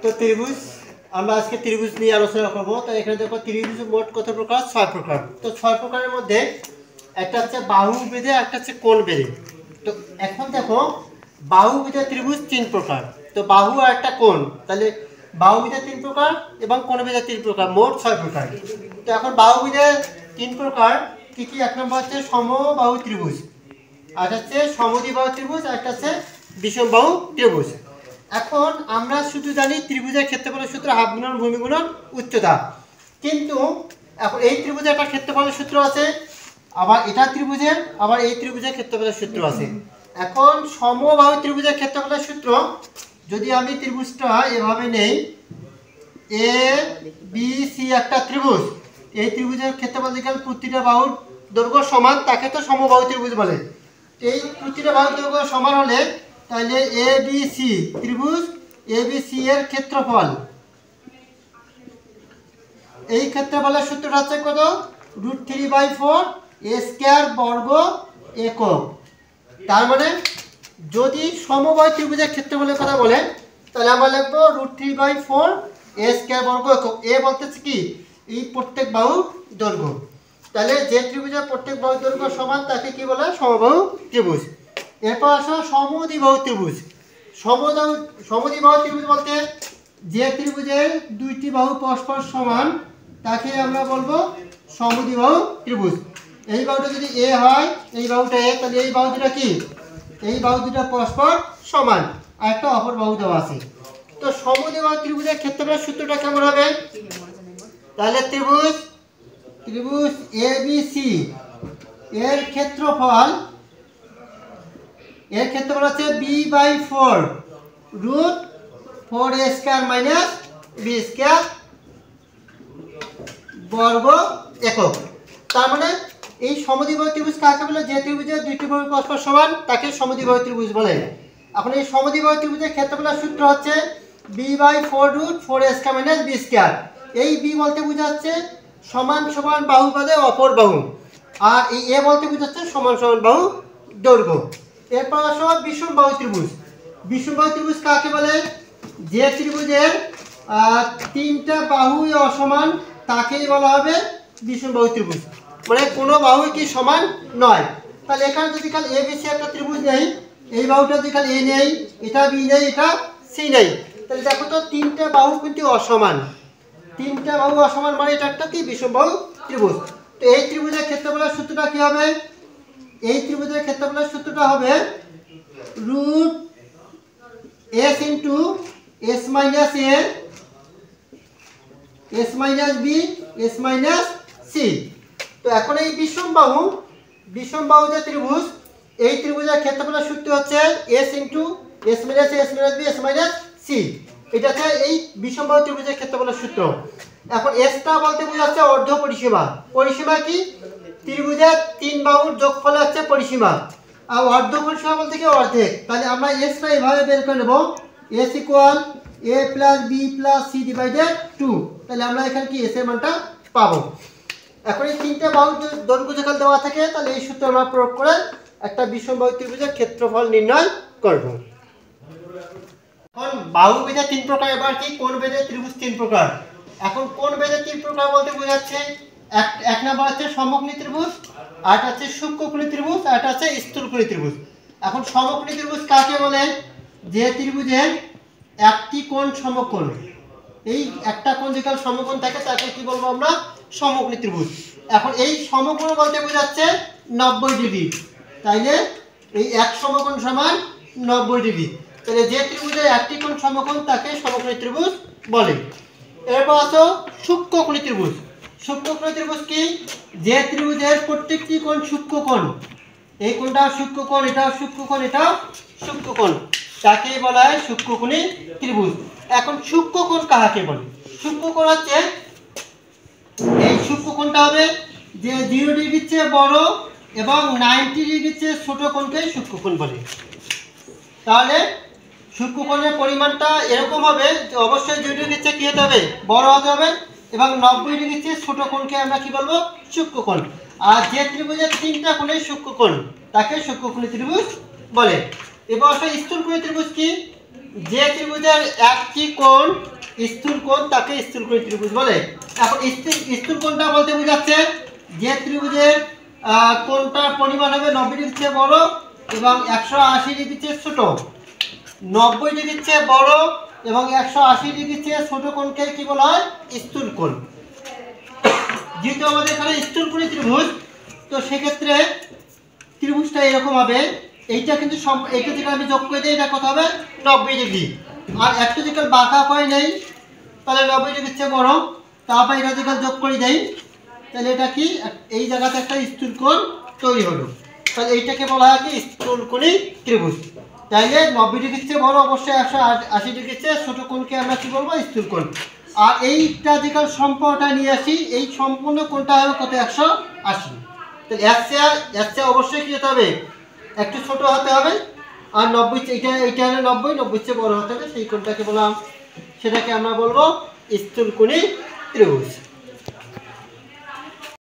তো ত্রিভুজ আমরা আজকে ত্রিভুজ নিয়ে আলোচনা করব। তো এখানে দেখো ত্রিভুজ মোট কত প্রকার? 6 প্রকার। তো 6 প্রকারের মধ্যে একটা হচ্ছে বাহু বেধে, একটা হচ্ছে কোণ বেধে। তো এখন দেখো বাহু বেধে ত্রিভুজ 3 প্রকার। তো বাহু আর একটা কোণ, তাহলে বাহু বেধে 3 প্রকার এবং কোণ বেধে 3 প্রকার, মোট 6 প্রকার। তো এখন বাহু বেধে 3 প্রকার কি কি? এক নম্বর হচ্ছে সমবাহু ত্রিভুজ, আর হচ্ছে সমদ্বিবাহু ত্রিভুজ, আর একটা হচ্ছে বিষমবাহু ত্রিভুজ। এখন আমরা শুধু জানি ত্রিভুজের ক্ষেত্রফলের সূত্র হাফ গুণন ভূমি গুণন উচ্চতা, কিন্তু এখন এই ত্রিভুজের একটা ক্ষেত্রফলের সূত্র আছে, আবার এটা ত্রিভুজের, আবার এই ত্রিভুজের ক্ষেত্রফলের সূত্র আছে। এখন সমবাহু ত্রিভুজের ক্ষেত্রফলের সূত্র, যদি আমি ত্রিভুজটা এভাবে নেই, এ বি সি একটা ত্রিভুজ, এই ত্রিভুজের ক্ষেত্রফল যেখানে প্রতিটা বাহুর দৈর্ঘ্য সমান, তাকে তো সমবাহু ত্রিভুজ বলে। এই প্রতিটা বাহুর দৈর্ঘ্য সমান হলে তাহলে এ বি সি ত্রিভুজ এ বি সি এর ক্ষেত্রফল, এই ক্ষেত্রফলের সূত্রটা হচ্ছে কত? √3/4 a স্কয়ার বর্গ একক। তার মানে যদি সমবাহু ত্রিভুজের ক্ষেত্রফলের কথা বলে তাহলে আমরা লিখবো √3/4 a স্কয়ার বর্গ একক। এ বলতেছে কি? এই প্রত্যেক বাহুর দৈর্ঘ্য। তাহলে যে ত্রিভুজের প্রত্যেক বাহুর দৈর্ঘ্য সমান তাকে কি বলে? সমবাহু ত্রিভুজ। এরপর আসো সমদ্বিবাহু ত্রিভুজ। সমদ্বিবাহু ত্রিভুজ বলতে যে ত্রিভুজের দুইটি বাহু পরস্পর সমান তাকে আমরা বলবো সমদ্বিবাহু ত্রিভুজ। এই বাহুটা যদি এ হয়, এই বাহুটা এ, তাহলে এই বাহু দুটা কি? এই বাহু দুটা পরস্পর সমান, আর একটা অপর বাহু দেওয়া আছে। তো সমদ্বিবাহু ত্রিভুজের ক্ষেত্রফলের সূত্রটা কেমন হবে? তাহলে ত্রিভুজ এ বি সি এর ক্ষেত্রফল হচ্ছে b/4 √4a square minus b square বর্গ একক। তার মানে এই সমদ্বিবাহু ত্রিভুজ কাকে বলে? যে ত্রিভুজের দুইটি বাহু পরস্পর সমান তাকে সমদ্বিবাহু ত্রিভুজ বলে। এখন এই সমদ্বিবাহু ত্রিভুজের ক্ষেত্রফলের সূত্র হচ্ছে b/4 √4a square minus b square. এই b বলতে বোঝাচ্ছে সমান সমান বাহু বাদে অপর বাহু, আর এই এ বলতে বোঝাচ্ছে সমান সমান বাহু দৈর্ঘ্য। এরপর আসো বিষমবাহু ত্রিভুজ। বিষমবাহু ত্রিভুজ কাকে বলে? যে ত্রিভুজের তিনটা বাহুই অসমান তাকেই বলা হবে বিষমবাহু ত্রিভুজ। মানে কোনো বাহুই কি সমান নয়। তাহলে এখানে যদি খালি এ বি সি একটা ত্রিভুজ নেই, এই বাহুটা যদি খালি এ নেই, এটা বি নেই, এটা সি নেই, তাহলে দেখো তো তিনটা বাহু কিন্তু অসমান। তিনটা বাহু অসমান মানে এটা একটা কি? বিষমবাহু ত্রিভুজ। তো এই ত্রিভুজের ক্ষেত্রফলের সূত্রটা কি হবে? এই ত্রিভুজের ক্ষেত্রফলের সূত্রটা হবে √s * s - a s - b s - c। তো এখন এই বিষমবাহু যে ত্রিভুজ, এই ত্রিভুজের ক্ষেত্রফলের সূত্র হচ্ছে s * s - a s - b s - c। এটা হচ্ছে এই বিষমবাহু ত্রিভুজের ক্ষেত্রফলের সূত্র। এখন এসটা বলতে বোঝাচ্ছে অর্ধ পরিসীমা। পরিসীমা কি? ত্রিভুজের তিন বাহুর যোগফল হচ্ছে পরিসীমা, আর অর্ধ পরিসীমা বলতে কি? অর্ধেক। তাহলে আমরা এসটা এভাবে বের করে নেব, s = a + b + c / 2। তাহলে আমরা এখানে কি এস এর মানটা পাবো। এখন এই তিনটা বাহুর দৈর্ঘ্য যেখানে দেওয়া থাকে, তাহলে এই সূত্র আমরা প্রয়োগ করে একটা বিষমবাহু ত্রিভুজের ক্ষেত্রফল নির্ণয় করব। এখন বাহু বেধে 3 প্রকার, এবার কি? কোণ বেধে ত্রিভুজ 3 প্রকার। এখন কোণ বেধে 3 প্রকার বলতে বোঝাচ্ছে এক নাম্বার হচ্ছে সমকোণী ত্রিভুজ, আর একটা হচ্ছে সূক্ষ্মকোণী ত্রিভুজ, আর একটা হচ্ছে স্থূলকোণী ত্রিভুজ। এখন সমকোণী ত্রিভুজ কাকে বলে? যে ত্রিভুজের একটি কোণ সমকোণ, এই একটা কোণ যেখানে সমকোণ থাকে তাকে কি বলবো আমরা? সমকোণী ত্রিভুজ। এখন এই সমকোণ বলতে বোঝাচ্ছে 90 ডিগ্রি। তাইলে এই এক সমকোণ সমান 90 ডিগ্রি। তাহলে যে ত্রিভুজের একটি কোণ সমকোণ তাকে সমকোণী ত্রিভুজ বলে। এরপর আসো সূক্ষ্মকোণী ত্রিভুজ। সূক্ষ্মকোণী ত্রিভুজ কি? যে ত্রিভুজের প্রত্যেকটি কোণ সূক্ষ্মকোণ, এই কোণটা সূক্ষ্মকোণ, এটাও সূক্ষ্মকোণ, এটাও সূক্ষ্মকোণ, তাকে বলা হয় সূক্ষ্মকোণী ত্রিভুজ। এখন সূক্ষ্মকোণ কাকে বলে? সূক্ষ্মকোণ হচ্ছে এই সূক্ষ্মকোণটা হবে যে 0 ডিগ্রির চেয়ে বড় এবং 90 ডিগ্রির চেয়ে ছোট কোণকে সূক্ষ্মকোণ বলে। তাহলে সূক্ষ্মকোণের পরিমাণটা এরকম হবে যে অবশ্যই 0 ডিগ্রির চেয়ে কি হতে হবে? বড় হতে হবে, এবং 90 ডিগ্রির চেয়ে ছোট কোণকে আমরা কি বলবো? সূক্ষ্মকোণ। আর যে ত্রিভুজের তিনটা কোণই সূক্ষ্মকোণ তাকে সূক্ষ্মকোণী ত্রিভুজ বলে। এবার আসলে স্থূলকোণী ত্রিভুজ কি? যে ত্রিভুজের একটি কোণ স্থূল কোণ তাকে স্থূলকোণী ত্রিভুজ বলে। এখন স্থূল কোণটা বলতে বোঝাচ্ছে যে ত্রিভুজের কোণটার পরিমাণ হবে 90 ডিগ্রির চেয়ে বড় এবং 180 ডিগ্রির চেয়ে ছোট। 90 ডিগ্রির চেয়ে বড় এবং 180 ডিগ্রির চেয়ে ছোট কোণকে কি বলা হয়? স্থূল কোণ। যেহেতু আমাদের এখানে স্থূলকোণী ত্রিভুজ, তো সেক্ষেত্রে ত্রিভুজটা এরকম হবে। এইটা কিন্তু এইটা থেকে আমি যোগ করে দিই, এটা কত হবে? 90 ডিগ্রি। আর একটা দিকে বাঁকা করে নেই, তাহলে 90 ডিগ্রির চেয়ে বড়। তারপর এটা দিকে যোগ করে দেই, তাহলে এটা কি? এই জায়গাতে একটা স্থূলকোণ তৈরি হলো। তাহলে এইটাকে বলা হয় কি? স্থূলকোণী ত্রিভুজ। তাইলে 90 ডিগ্রির চেয়ে বড়, অবশ্যই 180 ডিগ্রির চেয়ে ছোট কোণকে আমরা কি বলবো? স্থূলকোণ। আর এইটা দিকে সম্পূর্ণটা নিয়ে আসি, এই সম্পূর্ণ কোণটা হবে কত? 180। তাহলে এর চেয়ে অবশ্যই কি হতে হবে? একটু ছোট হতে হবে। আর 90, এইটা হলো 90 চেয়ে বড় হতে হবে, সেই কোণটাকে বললাম, সেটাকে আমরা বলবো স্থূলকোণী ত্রিভুজ।